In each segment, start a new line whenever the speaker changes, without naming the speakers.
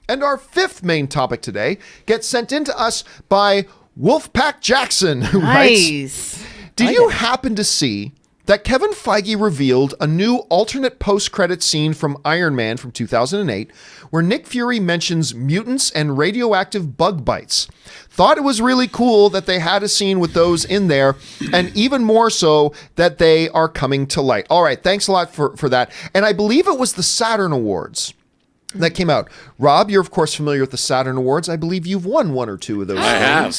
And our fifth main topic today gets sent in to us by Wolfpack Jackson, who writes, Did you happen to see that Kevin Feige revealed a new alternate post-credit scene from Iron Man from 2008 where Nick Fury mentions mutants and radioactive bug bites? Thought it was really cool that they had a scene with those in there, and even more so that they are coming to light. All right, thanks a lot for that. And I believe it was the Saturn Awards that came out. Rob, you're of course familiar with the Saturn Awards. I believe you've won one or two of those.
I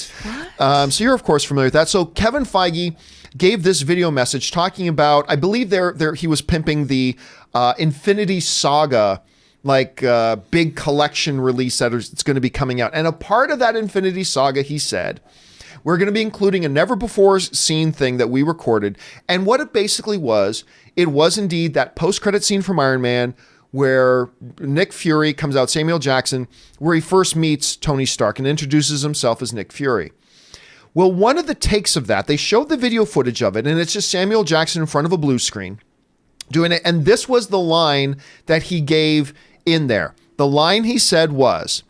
have.
So you're of course familiar with that. So Kevin Feige gave this video message talking about, I believe he was pimping the Infinity Saga, big collection release that it's going to be coming out. And a part of that Infinity Saga, he said, we're going to be including a never before seen thing that we recorded. And what it basically was, it was indeed that post-credit scene from Iron Man where Nick Fury comes out, Samuel Jackson, where he first meets Tony Stark and introduces himself as Nick Fury. Well, one of the takes of that, they showed the video footage of it, and it's just Samuel Jackson in front of a blue screen doing it. And this was the line that he gave in there. The line he said was,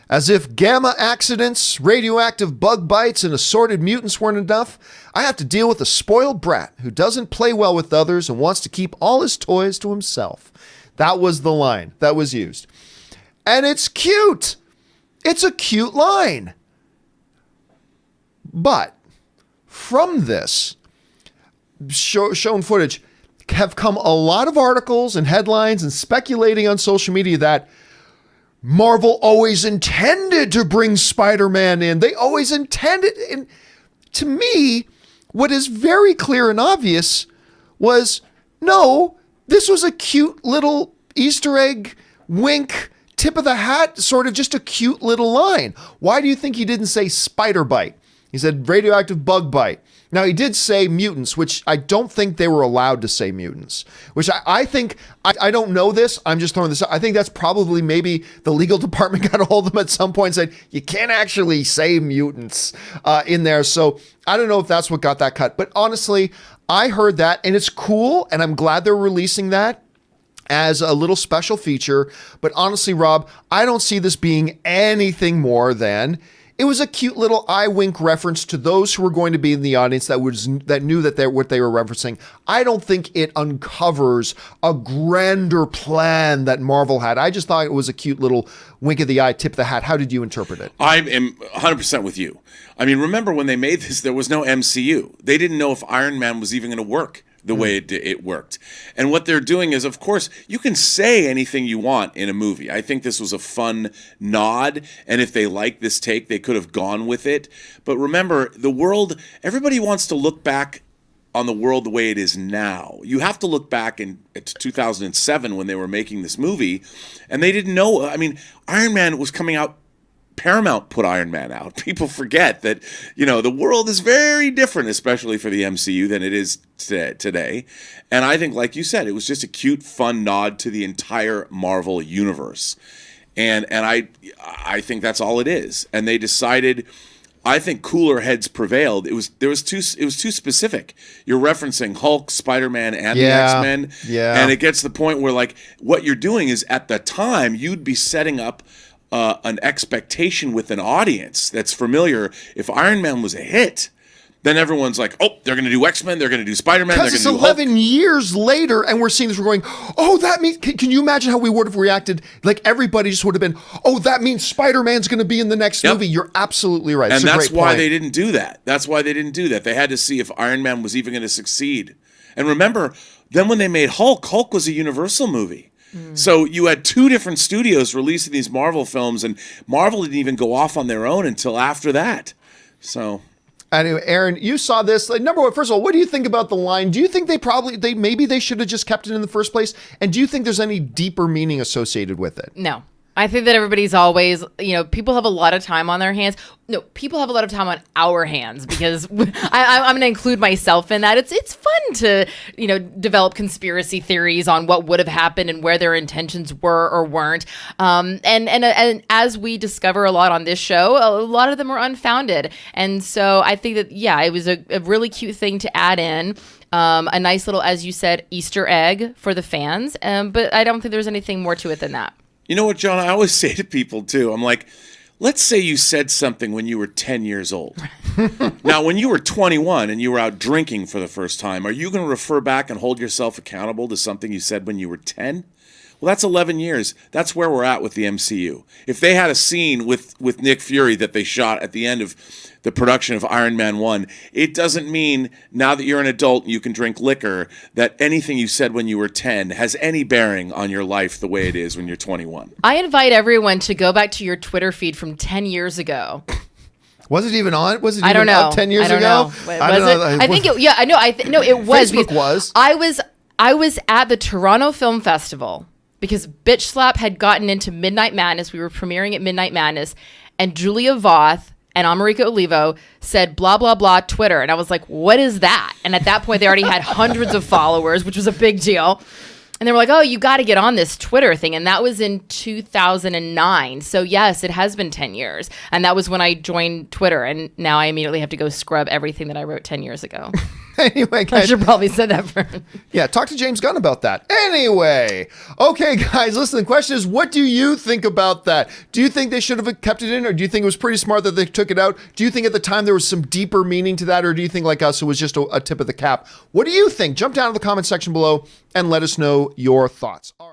as if gamma accidents, radioactive bug bites, and assorted mutants weren't enough, I have to deal with a spoiled brat who doesn't play well with others and wants to keep all his toys to himself. That was the line that was used. And it's cute. It's a cute line. But from this shown footage have come a lot of articles and headlines and speculating on social media that Marvel always intended to bring Spider-Man in. They always intended. And to me, what is very clear and obvious was, no, this was a cute little Easter egg, wink, tip of the hat, sort of just a cute little line. Why do you think he didn't say spider bite? He said radioactive bug bite. Now, he did say mutants, which I don't think they were allowed to say mutants, which I think, I don't know this, I'm just throwing this out. I think that's probably maybe the legal department got a hold of them at some point and said, you can't actually say mutants in there. So I don't know if that's what got that cut. But honestly, I heard that, and it's cool, and I'm glad they're releasing that as a little special feature. But honestly, Rob, I don't see this being anything more than it was a cute little eye wink reference to those who were going to be in the audience that knew that what they were referencing. I don't think it uncovers a grander plan that Marvel had. I just thought it was a cute little wink of the eye, tip of the hat. How did you interpret it?
I am 100% with you. I mean, remember when they made this, there was no MCU. They didn't know if Iron Man was even going to work the way it worked. And what they're doing is, of course, you can say anything you want in a movie. I think this was a fun nod, and if they liked this take, they could have gone with it. But remember, the world, everybody wants to look back on the world the way it is now. You have to look back to 2007 when they were making this movie, and they didn't know. I mean, Iron Man was coming out. Paramount put Iron Man out. People forget that, the world is very different, especially for the MCU, than it is today. And I think, like you said, it was just a cute, fun nod to the entire Marvel universe. And I think that's all it is. And they decided, I think cooler heads prevailed. It was too specific. You're referencing Hulk, Spider-Man, and the X-Men. Yeah. And it gets to the point where, what you're doing is, at the time, you'd be setting up an expectation with an audience that's familiar. If Iron Man was a hit, then everyone's like, oh, they're going to do X-Men, they're going to do Spider-Man, they're going to do Hulk.
11 years later, and we're seeing this, we're going, oh, that means, can you imagine how we would have reacted? Everybody just would have been, oh, that means Spider-Man's going to be in the next movie. You're absolutely right.
And that's why they didn't do that. That's why they didn't do that. They had to see if Iron Man was even going to succeed. And remember, then when they made Hulk, Hulk was a Universal movie. So you had two different studios releasing these Marvel films, and Marvel didn't even go off on their own until after that. So
anyway, Aaron, you saw this. Number one, first of all, what do you think about the line? Do you think maybe they should have just kept it in the first place? And do you think there's any deeper meaning associated with it?
No. I think that everybody's always, people have a lot of time on their hands. No, people have a lot of time on our hands, because I'm going to include myself in that. It's fun to, develop conspiracy theories on what would have happened and where their intentions were or weren't. And as we discover a lot on this show, a lot of them are unfounded. And so I think that, it was a really cute thing to add in. A nice little, as you said, Easter egg for the fans. But I don't think there's anything more to it than that.
You know what, John? I always say to people, too, I'm like, let's say you said something when you were 10 years old. Now, when you were 21 and you were out drinking for the first time, are you going to refer back and hold yourself accountable to something you said when you were 10? Well, that's 11 years. That's where we're at with the MCU. If they had a scene with Nick Fury that they shot at the end of the production of Iron Man 1, it doesn't mean now that you're an adult and you can drink liquor that anything you said when you were 10 has any bearing on your life the way it is when you're 21.
I invite everyone to go back to your Twitter feed from 10 years ago.
Was it even on? Was it
I
even
don't know.
up 10 years
I don't
ago?
know. I don't know. I think it, yeah, I know. No, it was.
Facebook was.
I was at the Toronto Film Festival because Bitch Slap had gotten into Midnight Madness. We were premiering at Midnight Madness, and Julia Voth and America Olivo said blah, blah, blah, Twitter. And I was like, what is that? And at that point, they already had hundreds of followers, which was a big deal. And they were like, oh, you got to get on this Twitter thing. And that was in 2009. So, yes, it has been 10 years. And that was when I joined Twitter. And now I immediately have to go scrub everything that I wrote 10 years ago.
Anyway, guys.
I should probably say that first.
Yeah, talk to James Gunn about that. Anyway, okay, guys, listen, the question is, what do you think about that? Do you think they should have kept it in, or do you think it was pretty smart that they took it out? Do you think at the time there was some deeper meaning to that, or do you think, like us, it was just a tip of the cap? What do you think? Jump down to the comment section below and let us know your thoughts. All right.